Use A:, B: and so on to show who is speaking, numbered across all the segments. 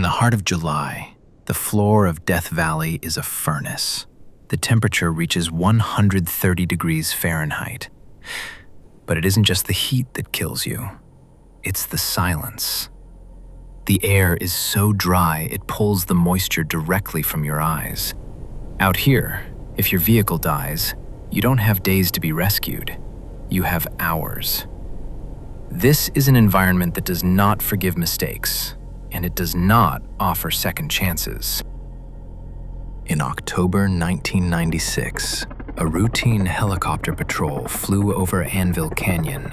A: the heart of July, the floor of Death Valley is a furnace. The temperature reaches 130 degrees Fahrenheit. But it isn't just the heat that kills you. It's the silence. The air is so dry it pulls the moisture directly from your eyes. Out here, if your vehicle dies, you don't have days to be rescued. You have hours. This is an environment that does not forgive mistakes, and it does not offer second chances. In October 1996, a routine helicopter patrol flew over Anvil Canyon,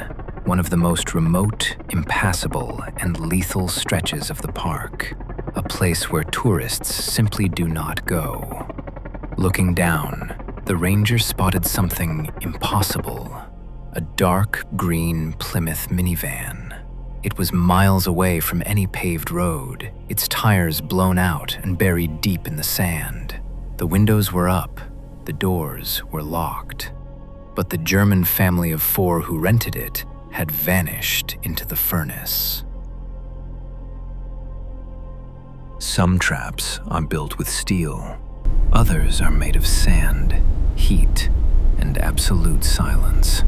A: one of the most remote, impassable, and lethal stretches of the park, a place where tourists simply do not go. Looking down, the ranger spotted something impossible, a dark green Plymouth minivan. It was miles away from any paved road, its tires blown out and buried deep in the sand. The windows were up, the doors were locked. But the German family of 4 who rented it had vanished into the furnace. Some traps are built with steel. Others are made of sand, heat, and absolute silence.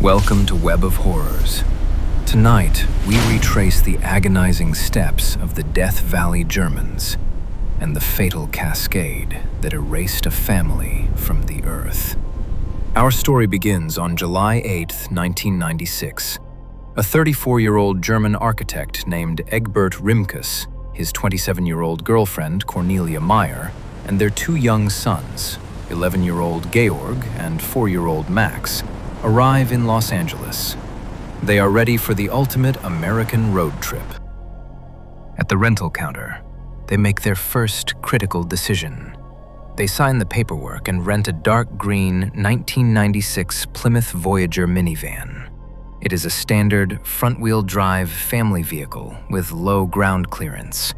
A: Welcome to Web of Horrors. Tonight, we retrace the agonizing steps of the Death Valley Germans and the Fatal Cascade that erased a family from the earth. Our story begins on July 8, 1996. A 34-year-old German architect named Egbert Rimkus, his 27-year-old girlfriend Cornelia Meyer, and their 2 young sons, 11-year-old Georg and 4-year-old Max, arrive in Los Angeles. They are ready for the ultimate American road trip. At the rental counter, they make their first critical decision. They sign the paperwork and rent a dark green 1996 Plymouth Voyager minivan. It is a standard front-wheel drive family vehicle with low ground clearance.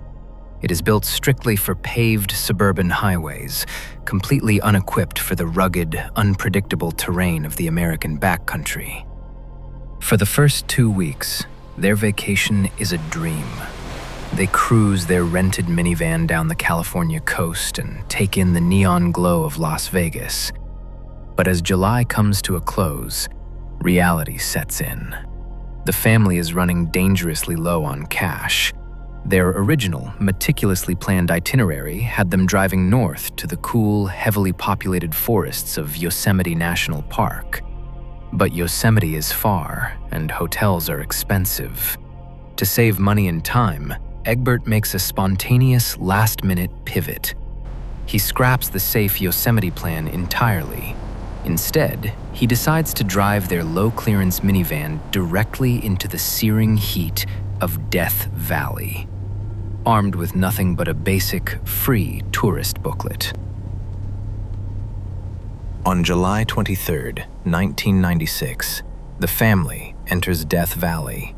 A: It is built strictly for paved suburban highways, completely unequipped for the rugged, unpredictable terrain of the American backcountry. For the first 2 weeks, their vacation is a dream. They cruise their rented minivan down the California coast and take in the neon glow of Las Vegas. But as July comes to a close, reality sets in. The family is running dangerously low on cash. Their original, meticulously planned itinerary had them driving north to the cool, heavily populated forests of Yosemite National Park. But Yosemite is far, and hotels are expensive. To save money and time, Egbert makes a spontaneous, last-minute pivot. He scraps the safe Yosemite plan entirely. Instead, he decides to drive their low-clearance minivan directly into the searing heat of Death Valley, armed with nothing but a basic, free tourist booklet. On July 23, 1996, the family enters Death Valley.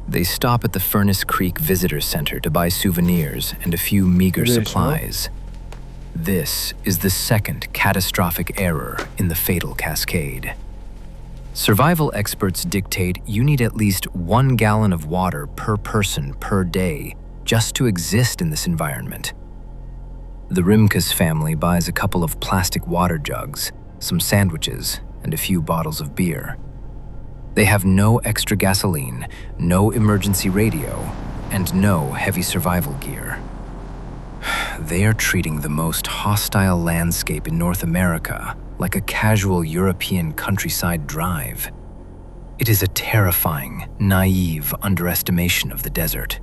A: They stop at the Furnace Creek Visitor Center to buy souvenirs and a few meager supplies. This is the second catastrophic error in the Fatal Cascade. Survival experts dictate you need at least 1 gallon of water per person per day just to exist in this environment. The Rimkus family buys a couple of plastic water jugs, some sandwiches, and a few bottles of beer. They have no extra gasoline, no emergency radio, and no heavy survival gear. They are treating the most hostile landscape in North America like a casual European countryside drive. It is a terrifying, naive underestimation of the desert.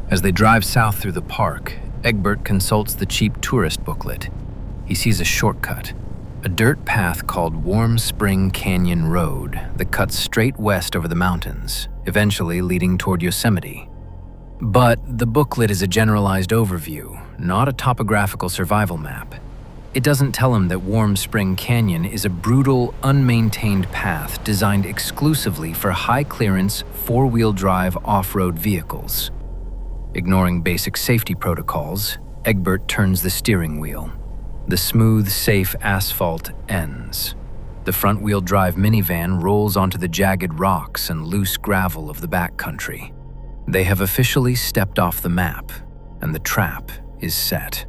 A: As they drive south through the park, Egbert consults the cheap tourist booklet. He sees a shortcut, a dirt path called Warm Spring Canyon Road that cuts straight west over the mountains, eventually leading toward Yosemite. But the booklet is a generalized overview, not a topographical survival map. It doesn't tell him that Warm Spring Canyon is a brutal, unmaintained path designed exclusively for high-clearance, four-wheel drive off-road vehicles. Ignoring basic safety protocols, Egbert turns the steering wheel. The smooth, safe asphalt ends. The front-wheel drive minivan rolls onto the jagged rocks and loose gravel of the backcountry. They have officially stepped off the map, and the trap is set.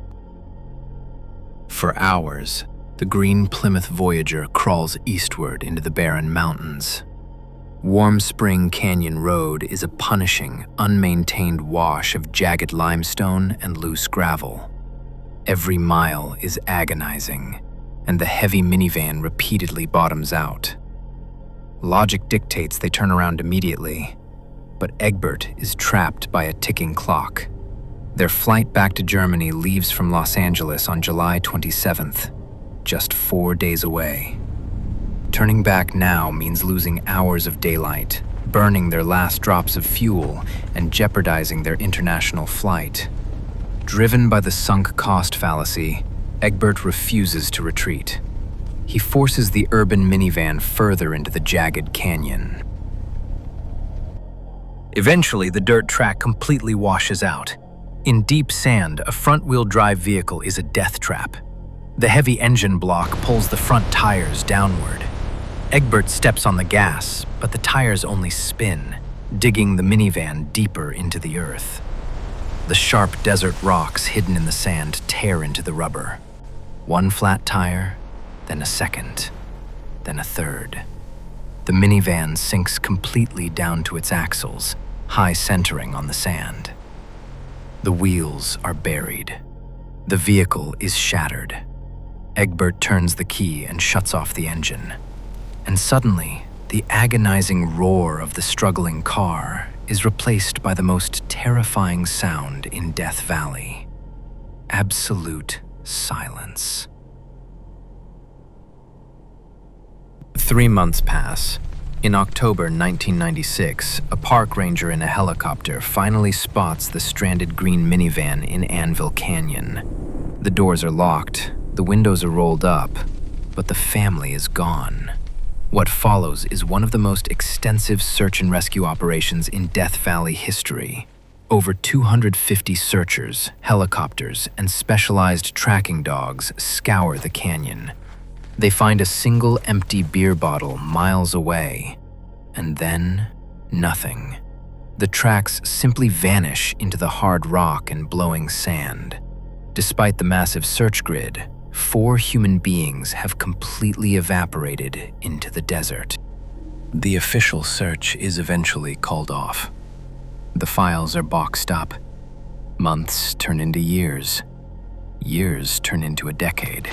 A: For hours, the green Plymouth Voyager crawls eastward into the barren mountains. Warm Spring Canyon Road is a punishing, unmaintained wash of jagged limestone and loose gravel. Every mile is agonizing, and the heavy minivan repeatedly bottoms out. Logic dictates they turn around immediately, but Egbert is trapped by a ticking clock. Their flight back to Germany leaves from Los Angeles on July 27th, just 4 days away. Turning back now means losing hours of daylight, burning their last drops of fuel, and jeopardizing their international flight. Driven by the sunk cost fallacy, Egbert refuses to retreat. He forces the urban minivan further into the jagged canyon. Eventually, the dirt track completely washes out. In deep sand, a front-wheel drive vehicle is a death trap. The heavy engine block pulls the front tires downward. Egbert steps on the gas, but the tires only spin, digging the minivan deeper into the earth. The sharp desert rocks hidden in the sand tear into the rubber. One flat tire, then a second, then a third. The minivan sinks completely down to its axles, high centering on the sand. The wheels are buried. The vehicle is shattered. Egbert turns the key and shuts off the engine. And suddenly, the agonizing roar of the struggling car is replaced by the most terrifying sound in Death Valley: absolute silence. 3 months pass. In October 1996, a park ranger in a helicopter finally spots the stranded green minivan in Anvil Canyon. The doors are locked, the windows are rolled up, but the family is gone. What follows is one of the most extensive search and rescue operations in Death Valley history. Over 250 searchers, helicopters, and specialized tracking dogs scour the canyon. They find a single empty beer bottle miles away, and then nothing. The tracks simply vanish into the hard rock and blowing sand. Despite the massive search grid, 4 human beings have completely evaporated into the desert. The official search is eventually called off. The files are boxed up. Months turn into years. Years turn into a decade.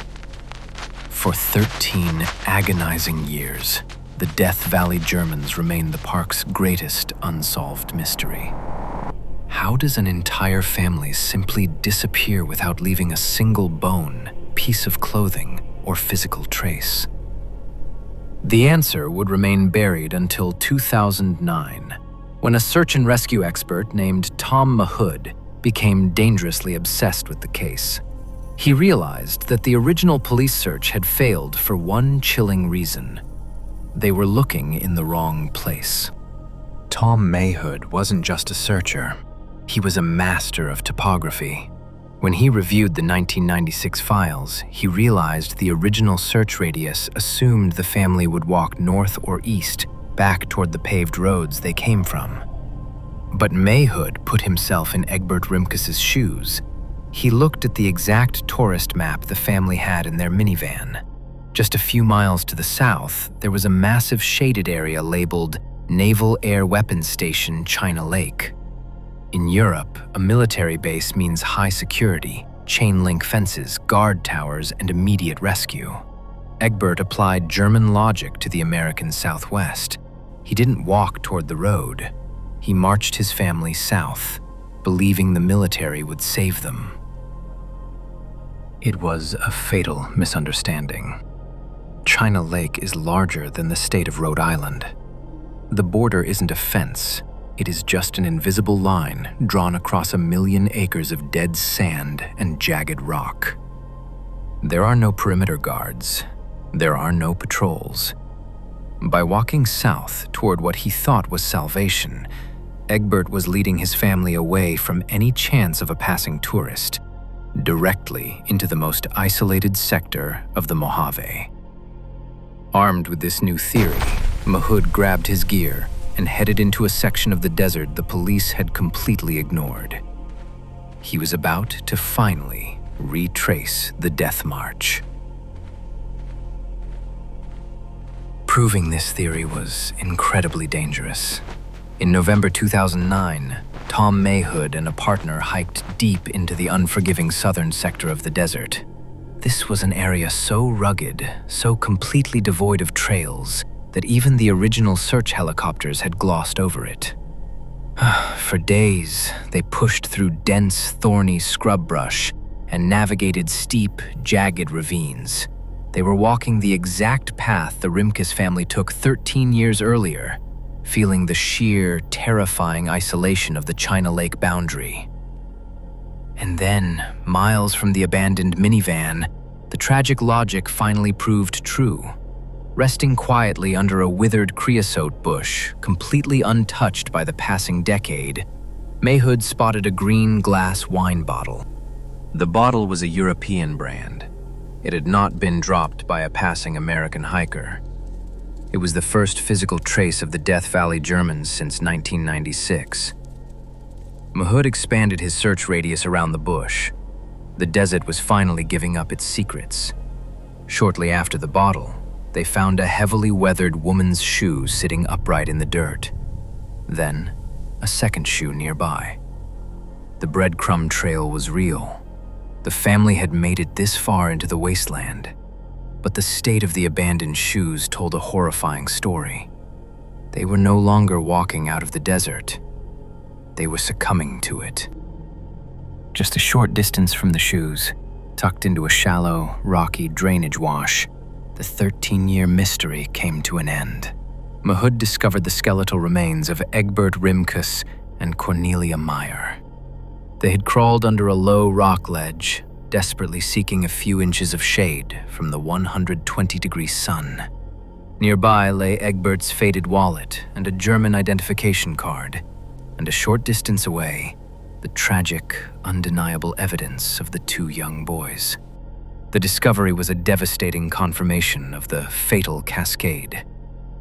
A: For 13 agonizing years, the Death Valley Germans remain the park's greatest unsolved mystery. How does an entire family simply disappear without leaving a single bone, piece of clothing, or physical trace? The answer would remain buried until 2009, when a search and rescue expert named Tom Mahood became dangerously obsessed with the case. He realized that the original police search had failed for one chilling reason: they were looking in the wrong place. Tom Mahood wasn't just a searcher. He was a master of topography. When he reviewed the 1996 files, he realized the original search radius assumed the family would walk north or east, back toward the paved roads they came from. But Mahood put himself in Egbert Rimkus's shoes. He looked at the exact tourist map the family had in their minivan. Just a few miles to the south, there was a massive shaded area labeled Naval Air Weapons Station China Lake. In Europe, a military base means high security, chain-link fences, guard towers, and immediate rescue. Egbert applied German logic to the American Southwest. He didn't walk toward the road. He marched his family south, believing the military would save them. It was a fatal misunderstanding. China Lake is larger than the state of Rhode Island. The border isn't a fence. It is just an invisible line drawn across 1 million acres of dead sand and jagged rock. There are no perimeter guards. There are no patrols. By walking south toward what he thought was salvation, Egbert was leading his family away from any chance of a passing tourist, directly into the most isolated sector of the Mojave. Armed with this new theory, Mahood grabbed his gear and headed into a section of the desert the police had completely ignored. He was about to finally retrace the death march. Proving this theory was incredibly dangerous. In November 2009, Tom Mahood and a partner hiked deep into the unforgiving southern sector of the desert. This was an area so rugged, so completely devoid of trails, that even the original search helicopters had glossed over it. For days, they pushed through dense, thorny scrub brush and navigated steep, jagged ravines. They were walking the exact path the Rimkus family took 13 years earlier, feeling the sheer, terrifying isolation of the China Lake boundary. And then, miles from the abandoned minivan, the tragic logic finally proved true. Resting quietly under a withered creosote bush, completely untouched by the passing decade, Mahood spotted a green glass wine bottle. The bottle was a European brand. It had not been dropped by a passing American hiker. It was the first physical trace of the Death Valley Germans since 1996. Mahood expanded his search radius around the bush. The desert was finally giving up its secrets. Shortly after the bottle, they found a heavily weathered woman's shoe sitting upright in the dirt. Then, a second shoe nearby. The breadcrumb trail was real. The family had made it this far into the wasteland, but the state of the abandoned shoes told a horrifying story. They were no longer walking out of the desert. They were succumbing to it. Just a short distance from the shoes, tucked into a shallow, rocky drainage wash, the 13-year mystery came to an end. Mahood discovered the skeletal remains of Egbert Rimkus and Cornelia Meyer. They had crawled under a low rock ledge, desperately seeking a few inches of shade from the 120-degree sun. Nearby lay Egbert's faded wallet and a German identification card, and a short distance away, the tragic, undeniable evidence of the two young boys. The discovery was a devastating confirmation of the Fatal Cascade.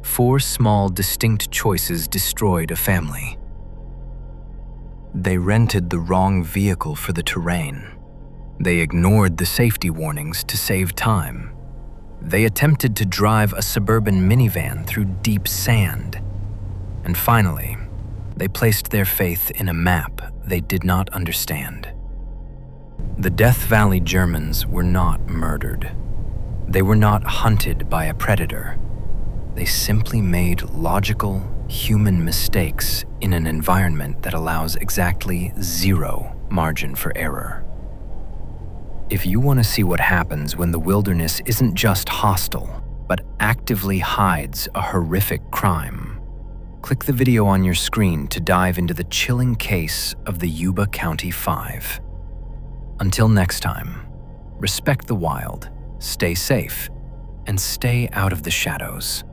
A: 4 small, distinct choices destroyed a family. They rented the wrong vehicle for the terrain. They ignored the safety warnings to save time. They attempted to drive a suburban minivan through deep sand. And finally, they placed their faith in a map they did not understand. The Death Valley Germans were not murdered. They were not hunted by a predator. They simply made logical, human mistakes in an environment that allows exactly 0 margin for error. If you want to see what happens when the wilderness isn't just hostile, but actively hides a horrific crime, click the video on your screen to dive into the chilling case of the Yuba County 5. Until next time, respect the wild, stay safe, and stay out of the shadows.